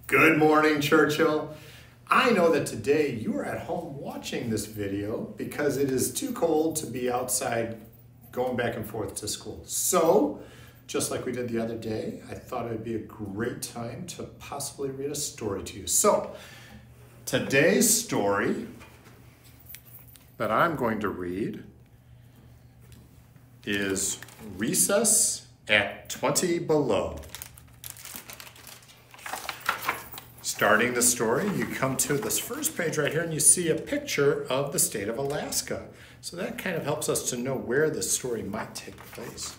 Good morning, Churchill. I know that today you are at home watching this video because it is too cold to be outside going back and forth to school. So, just like we did the other day, I thought it would be a great time to possibly read a story to you. So, today's story that I'm going to read is Recess at 20 Below. Starting the story, you come to this first page right here and you see a picture of the state of Alaska. So that kind of helps us to know where this story might take place.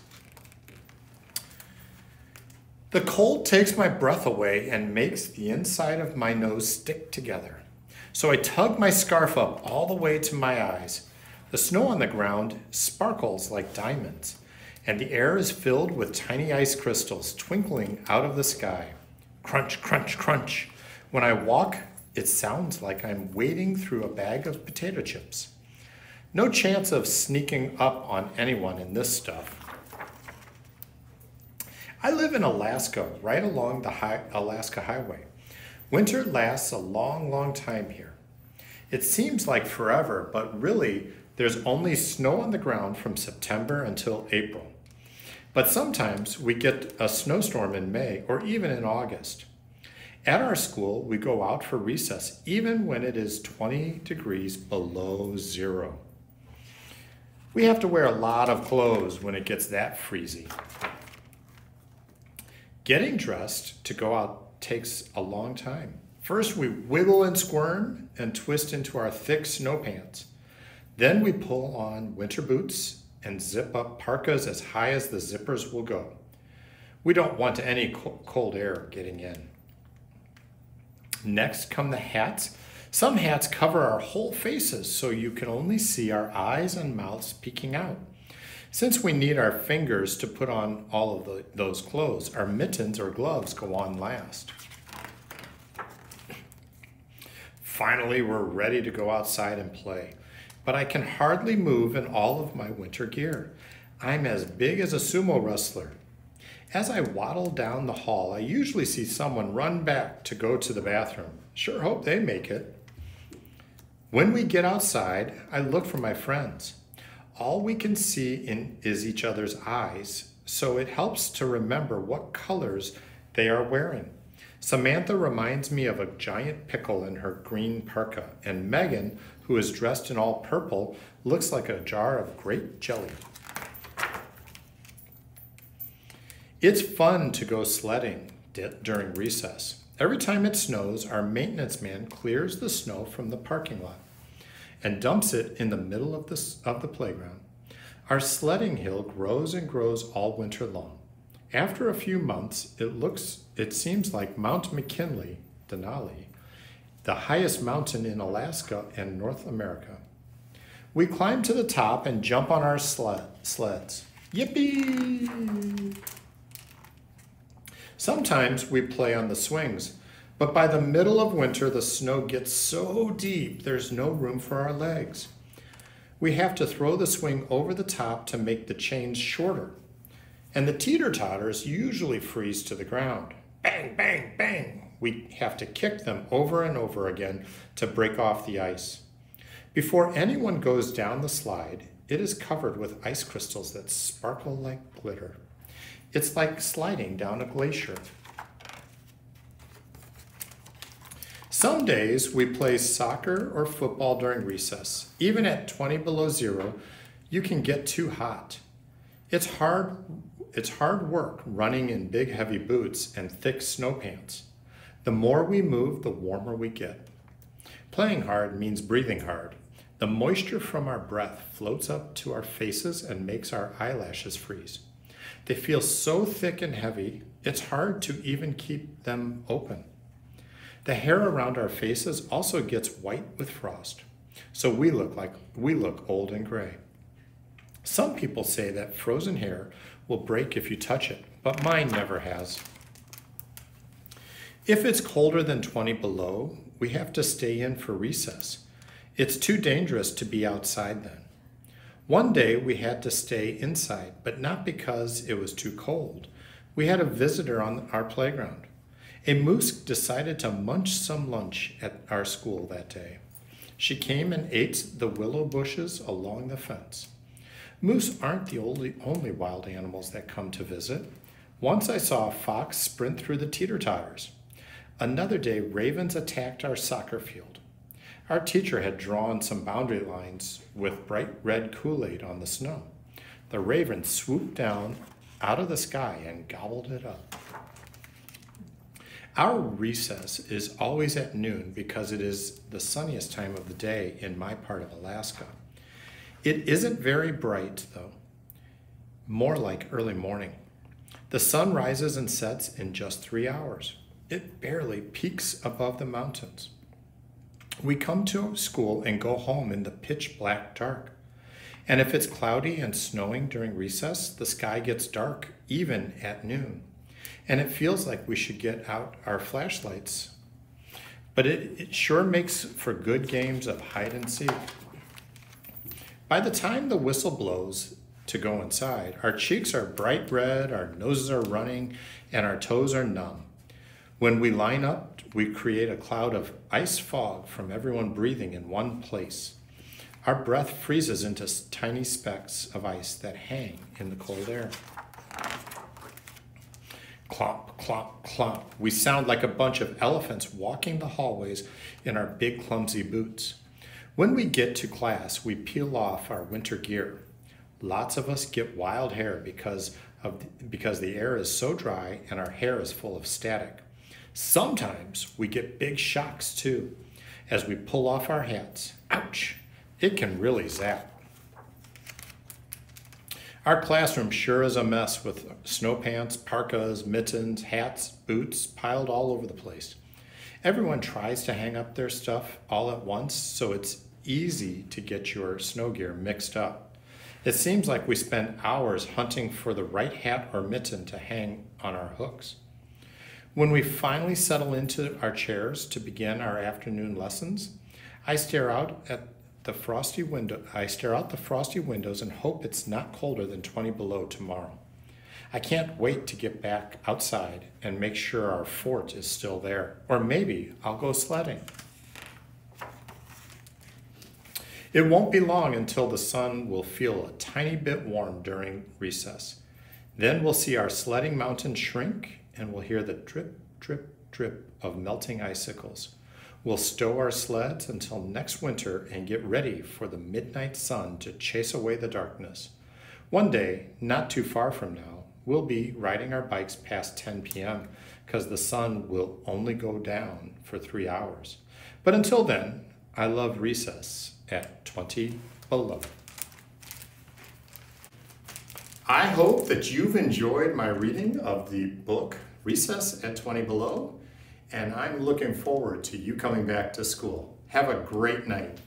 The cold takes my breath away and makes the inside of my nose stick together. So I tug my scarf up all the way to my eyes. The snow on the ground sparkles like diamonds, and the air is filled with tiny ice crystals twinkling out of the sky. Crunch, crunch, crunch. When I walk, it sounds like I'm wading through a bag of potato chips. No chance of sneaking up on anyone in this stuff. I live in Alaska, right along the Alaska Highway. Winter lasts a long, long time here. It seems like forever, but really, there's only snow on the ground from September until April. But sometimes we get a snowstorm in May or even in August. At our school, we go out for recess even when it is 20 degrees below zero. We have to wear a lot of clothes when it gets that freezy. Getting dressed to go out takes a long time. First, we wiggle and squirm and twist into our thick snow pants. Then we pull on winter boots and zip up parkas as high as the zippers will go. We don't want any cold air getting in. Next come the hats. Some hats cover our whole faces so you can only see our eyes and mouths peeking out. Since we need our fingers to put on all of those clothes, our mittens or gloves go on last. Finally, we're ready to go outside and play, but I can hardly move in all of my winter gear. I'm as big as a sumo wrestler. As I waddle down the hall, I usually see someone run back to go to the bathroom. Sure hope they make it. When we get outside, I look for my friends. All we can see is each other's eyes, so it helps to remember what colors they are wearing. Samantha reminds me of a giant pickle in her green parka, and Megan, who is dressed in all purple, looks like a jar of grape jelly. It's fun to go sledding during recess. Every time it snows, our maintenance man clears the snow from the parking lot and dumps it in the middle of the playground. Our sledding hill grows and grows all winter long. After a few months, it seems like Mount McKinley, Denali, the highest mountain in Alaska and North America. We climb to the top and jump on our sleds. Yippee! Sometimes we play on the swings, but by the middle of winter, the snow gets so deep, there's no room for our legs. We have to throw the swing over the top to make the chains shorter, and the teeter-totters usually freeze to the ground. Bang, bang, bang! We have to kick them over and over again to break off the ice. Before anyone goes down the slide, it is covered with ice crystals that sparkle like glitter. It's like sliding down a glacier. Some days we play soccer or football during recess. Even at 20 below zero, you can get too hot. It's hard work running in big heavy boots and thick snow pants. The more we move, the warmer we get. Playing hard means breathing hard. The moisture from our breath floats up to our faces and makes our eyelashes freeze. They feel so thick and heavy, it's hard to even keep them open. The hair around our faces also gets white with frost, so we look old and gray. Some people say that frozen hair will break if you touch it, but mine never has. If it's colder than 20 below, we have to stay in for recess. It's too dangerous to be outside then. One day we had to stay inside, but not because it was too cold. We had a visitor on our playground. A moose decided to munch some lunch at our school that day. She came and ate the willow bushes along the fence. Moose aren't the only wild animals that come to visit. Once I saw a fox sprint through the teeter-totters. Another day, ravens attacked our soccer field. Our teacher had drawn some boundary lines with bright red Kool-Aid on the snow. The raven swooped down out of the sky and gobbled it up. Our recess is always at noon because it is the sunniest time of the day in my part of Alaska. It isn't very bright, though, more like early morning. The sun rises and sets in just 3 hours. It barely peaks above the mountains. We come to school and go home in the pitch black dark. And if it's cloudy and snowing during recess, the sky gets dark even at noon. And it feels like we should get out our flashlights. But it sure makes for good games of hide and seek. By the time the whistle blows to go inside, our cheeks are bright red, our noses are running, and our toes are numb. When we line up, we create a cloud of ice fog from everyone breathing in one place. Our breath freezes into tiny specks of ice that hang in the cold air. Clomp, clomp, clomp. We sound like a bunch of elephants walking the hallways in our big clumsy boots. When we get to class, we peel off our winter gear. Lots of us get wild hair because the air is so dry and our hair is full of static. Sometimes we get big shocks too as we pull off our hats. Ouch! It can really zap. Our classroom sure is a mess with snow pants, parkas, mittens, hats, boots piled all over the place. Everyone tries to hang up their stuff all at once, so it's easy to get your snow gear mixed up. It seems like we spend hours hunting for the right hat or mitten to hang on our hooks. When we finally settle into our chairs to begin our afternoon lessons, I stare out the frosty windows and hope it's not colder than 20 below tomorrow. I can't wait to get back outside and make sure our fort is still there. Or maybe I'll go sledding. It won't be long until the sun will feel a tiny bit warm during recess. Then we'll see our sledding mountain shrink and we'll hear the drip, drip, drip of melting icicles. We'll stow our sleds until next winter and get ready for the midnight sun to chase away the darkness. One day, not too far from now, we'll be riding our bikes past 10 p.m. because the sun will only go down for 3 hours. But until then, I love recess at 20 below. I hope that you've enjoyed my reading of the book Recess at 20 Below, and I'm looking forward to you coming back to school. Have a great night.